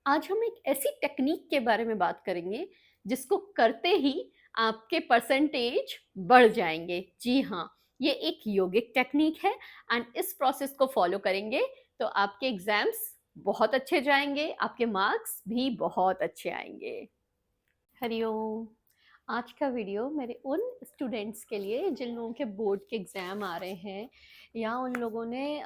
आज हम एक ऐसी टेक्निक के बारे में बात करेंगे जिसको करते ही आपके परसेंटेज बढ़ जाएंगे। जी हाँ, ये एक योगिक टेक्निक है एंड इस प्रोसेस को फॉलो करेंगे तो आपके एग्जाम्स बहुत अच्छे जाएंगे, आपके मार्क्स भी बहुत अच्छे आएंगे। हरिओम। आज का वीडियो मेरे उन स्टूडेंट्स के लिए जिन लोगों के बोर्ड के एग्ज़ाम आ रहे हैं या उन लोगों ने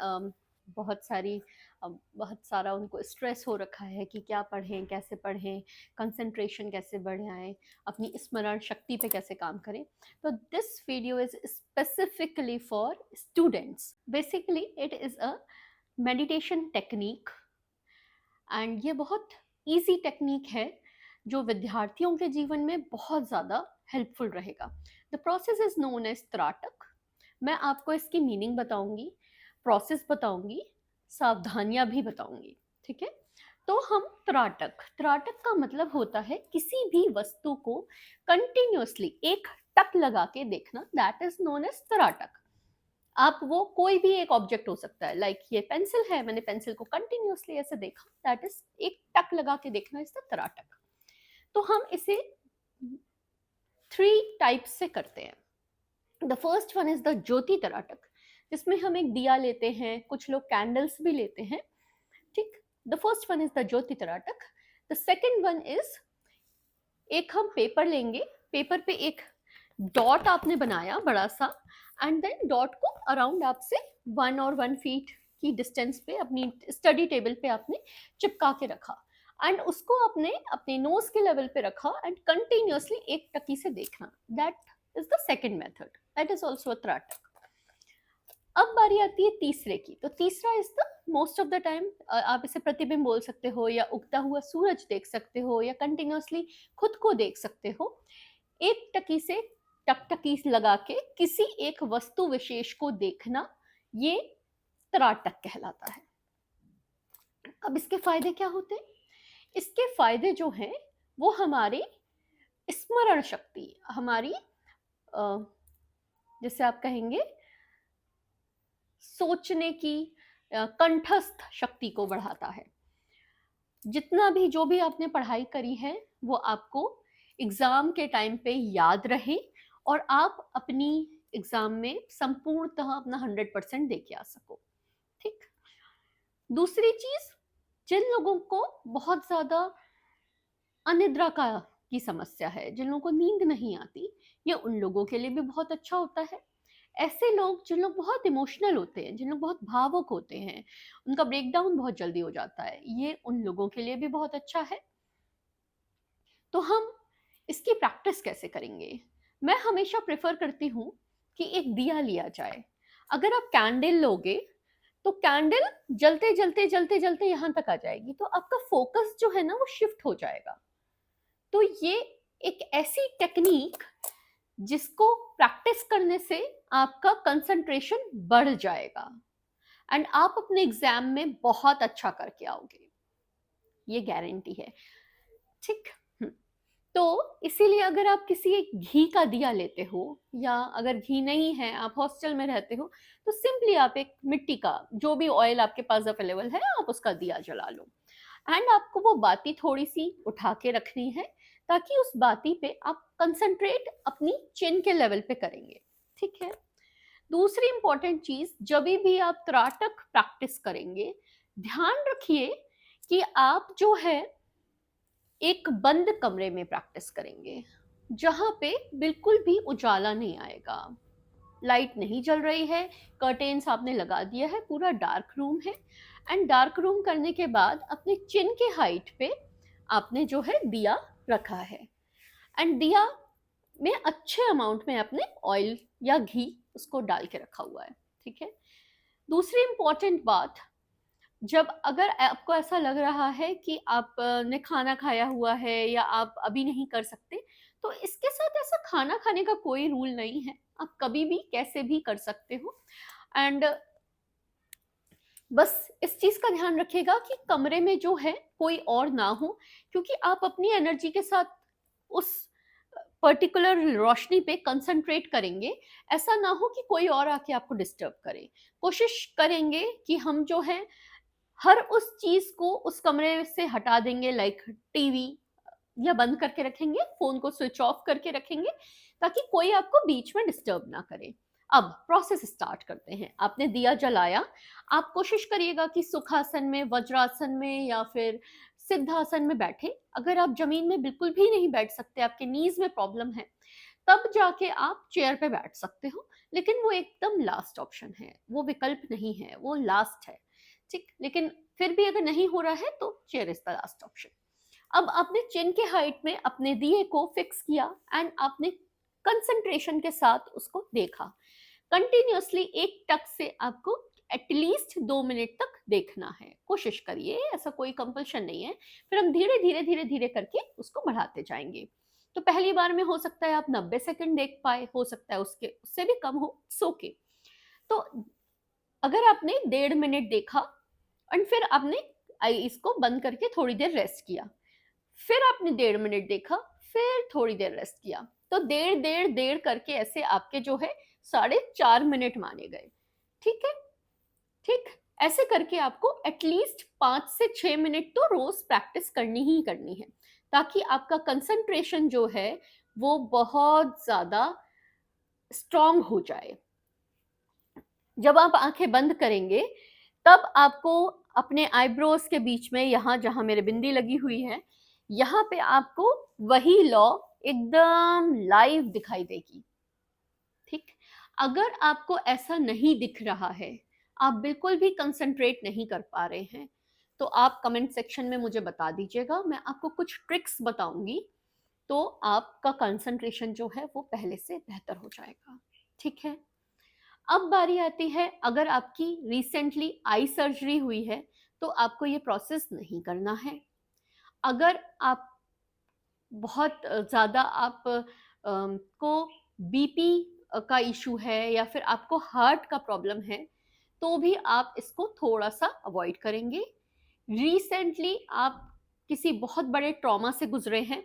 बहुत सारा उनको स्ट्रेस हो रखा है कि क्या पढ़ें, कैसे पढ़ें, कंसंट्रेशन कैसे बढ़ाएं, अपनी स्मरण शक्ति पे कैसे काम करें। तो this video is specifically for students. Basically it is a meditation technique and ये बहुत ईजी टेक्निक है जो विद्यार्थियों के जीवन में बहुत ज़्यादा हेल्पफुल रहेगा। The process is known as trataka. मैं आपको इसकी मीनिंग बताऊंगी, प्रोसेस बताऊंगी, सावधानियां भी बताऊंगी। ठीक है, तो हम त्राटक, त्राटक का मतलब होता है किसी भी वस्तु को कंटिन्यूअसली एक टक लगा के देखना, दैट इज नोन एज त्राटक। आप वो कोई भी एक ऑब्जेक्ट हो सकता है, लाइक ये पेंसिल है, मैंने पेंसिल को कंटिन्यूअसली ऐसे देखा, दैट इज एक टक लगा के देखना, इज द त्राटक। तो हम इसे 3 टाइप्स से करते हैं। The first one is the jyoti trataka, जिसमें हम एक दिया लेते हैं, कुछ लोग कैंडल्स भी लेते हैं। ठीक, the first one is the jyoti trataka. The second one is एक हम पेपर लेंगे, पेपर पे एक डॉट आपने बनाया बड़ा सा एंड देन डॉट को अराउंड आपसे 1 और 1 फीट की डिस्टेंस पे अपनी स्टडी टेबल पे आपने चिपका के रखा एंड उसको आपने अपने नोज के लेवल पे रखा एंड कंटिन्यूअसली एक टकी से देखना, that is the second method, that is also a trataka. अब बारी आती है तीसरे की। तो तीसरा is the most of the time आप इसे प्रतिबिंब बोल सकते हो या उगता हुआ सूरज देख सकते हो या कंटिन्यूअसली खुद को देख सकते हो। एक टकी से टकटकी लगा के किसी एक वस्तु विशेष को देखना, ये त्राटक कहलाता है। अब इसके फायदे क्या होते हैं? इसके फायदे जो हैं वो हमारी स्मरण शक्ति, हमारी जैसे आप कहेंगे सोचने की कंठस्थ शक्ति को बढ़ाता है। जितना भी जो भी आपने पढ़ाई करी है वो आपको एग्जाम के टाइम पे याद रहे और आप अपनी एग्जाम में संपूर्णतः अपना 100% दे के आ सको। ठीक, दूसरी चीज, जिन लोगों को बहुत ज्यादा अनिद्रा का की समस्या है, जिन लोगों को नींद नहीं आती, ये उन लोगों के लिए भी बहुत अच्छा होता है। ऐसे लोग जिन लोग बहुत इमोशनल होते हैं, जिन लोग बहुत भावुक होते हैं, उनका ब्रेकडाउन बहुत जल्दी हो जाता है, ये उन लोगों के लिए भी बहुत अच्छा है। तो हम इसकी प्रैक्टिस कैसे करेंगे? मैं हमेशा प्रेफर करती हूँ कि एक दिया लिया जाए। अगर आप कैंडल लोगे तो कैंडल जलते जलते जलते जलते यहाँ तक आ जाएगी, तो आपका फोकस जो है ना वो शिफ्ट हो जाएगा। तो ये एक ऐसी टेक्निक जिसको प्रैक्टिस करने से आपका कंसंट्रेशन बढ़ जाएगा एंड आप अपने एग्जाम में बहुत अच्छा करके आओगे, ये गारंटी है। ठीक, तो इसीलिए अगर आप किसी एक घी का दिया लेते हो या अगर घी नहीं है, आप हॉस्टल में रहते हो, तो सिंपली आप एक मिट्टी का जो भी ऑयल आपके पास अवेलेबल है आप उसका दिया जला लो एंड आपको वो बाती थोड़ी सी उठा के रखनी है ताकि उस बाती पे आप कंसंट्रेट अपनी चिन के लेवल पे करेंगे। ठीक है, दूसरी इंपॉर्टेंट चीज, जब भी आप त्राटक प्रैक्टिस करेंगे ध्यान रखिए कि आप जो है एक बंद कमरे में प्रैक्टिस करेंगे जहां पे बिल्कुल भी उजाला नहीं आएगा, लाइट नहीं जल रही है, कर्टेन्स आपने लगा दिया है, पूरा डार्क रूम है एंड डार्क रूम करने के बाद अपने चिन के हाइट पे आपने जो है दिया रखा है एंड दिया में अच्छे अमाउंट में आपने ऑयल या घी उसको डाल के रखा हुआ है। ठीक है, दूसरी इंपॉर्टेंट बात, जब अगर आपको ऐसा लग रहा है कि आप ने खाना खाया हुआ है या आप अभी नहीं कर सकते, तो इसके साथ ऐसा खाना खाने का कोई रूल नहीं है, आप कभी भी कैसे भी कर सकते हो एंड बस इस चीज का ध्यान रखिएगा कि कमरे में जो है कोई और ना हो, क्योंकि आप अपनी एनर्जी के साथ उस पर्टिकुलर रोशनी पे कंसंट्रेट करेंगे, ऐसा ना हो कि कोई और आके आपको डिस्टर्ब करे। कोशिश करेंगे कि हम जो है हर उस चीज को उस कमरे से हटा देंगे, लाइक टीवी, या बंद करके रखेंगे, फोन को स्विच ऑफ करके रखेंगे ताकि कोई आपको बीच में डिस्टर्ब ना करे। अब प्रोसेस स्टार्ट करते हैं। आपने दिया जलाया, आप कोशिश करिएगा कि सुखासन में, वज्रासन में या फिर सिद्धासन में बैठे। अगर आप जमीन में बिल्कुल भी नहीं बैठ सकते, आपके नीज में प्रॉब्लम है, तब जाके आप चेयर पे बैठ सकते हो, लेकिन वो एकदम लास्ट ऑप्शन है, वो विकल्प नहीं है, वो लास्ट है, ठीक। लेकिन फिर भी अगर नहीं हो रहा है तो chair is the last option. अब आपने चिन के हाइट में अपने दिए को फिक्स किया एंड आपने कंसंट्रेशन के साथ उसको देखा। कंटिन्यूअसली एक टक से आपको एटलीस्ट 2 मिनट तक देखना है, कोशिश करिए, ऐसा कोई कंपल्शन नहीं है। फिर हम धीरे धीरे धीरे धीरे करके उसको बढ़ाते जाएंगे। तो पहली बार में हो सकता है आप 90 सेकंड देख पाए, हो सकता है उससे भी कम हो, सो के। तो अगर आपने 1.5 मिनट देखा एंड फिर आपने इसको बंद करके थोड़ी देर रेस्ट किया, फिर आपने 1.5 मिनट देखा, फिर थोड़ी देर रेस्ट किया, तो देर करके ऐसे आपके जो है 4.5 मिनट माने गए, ठीक है। ठीक, ऐसे करके आपको एटलीस्ट 5 से 6 मिनट तो रोज प्रैक्टिस करनी ही करनी है, ताकि आपका कंसंट्रेशन जो है वो बहुत ज्यादा स्ट्रांग हो जाए। जब आप आंखें बंद करेंगे तब आपको अपने आईब्रोज के बीच में, यहाँ जहां मेरे बिंदी लगी हुई है, यहाँ पे आपको वही लॉ एकदम लाइव दिखाई देगी, ठीक। अगर आपको ऐसा नहीं दिख रहा है, आप बिल्कुल भी कंसंट्रेट नहीं कर पा रहे हैं, तो आप कमेंट सेक्शन में मुझे बता दीजिएगा, मैं आपको कुछ ट्रिक्स बताऊंगी, तो आपका कंसंट्रेशन जो है वो पहले से बेहतर हो जाएगा, ठीक है। अब बारी आती है, अगर आपकी रिसेंटली आई सर्जरी हुई है तो आपको ये प्रोसेस नहीं करना है। अगर आप बहुत ज़्यादा आप को बीपी का इशू है या फिर आपको हार्ट का प्रॉब्लम है, तो भी आप इसको थोड़ा सा अवॉइड करेंगे। रिसेंटली आप किसी बहुत बड़े ट्रॉमा से गुजरे हैं,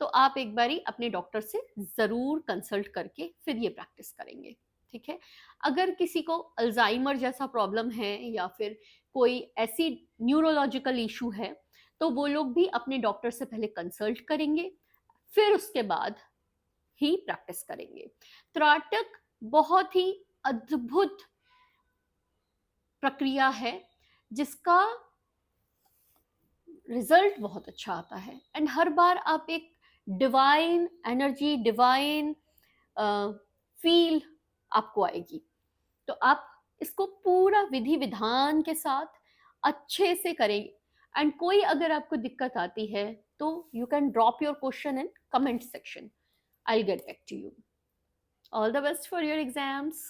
तो आप एक बारी अपने डॉक्टर से ज़रूर कंसल्ट करके फिर ये प्रैक्टिस करेंगे, ठीक है। अगर किसी को अल्जाइमर जैसा प्रॉब्लम है या फिर कोई ऐसी न्यूरोलॉजिकल इशू है, तो वो लोग भी अपने डॉक्टर से पहले कंसल्ट करेंगे, फिर उसके बाद ही प्रैक्टिस करेंगे। त्राटक बहुत ही अद्भुत प्रक्रिया है जिसका रिजल्ट बहुत अच्छा आता है, एंड हर बार आप एक डिवाइन एनर्जी, डिवाइन फील आपको आएगी। तो आप इसको पूरा विधि विधान के साथ अच्छे से करेंगे, एंड कोई अगर आपको दिक्कत आती है तो you can drop your question in comment section, I get back to you. All the best for your exams.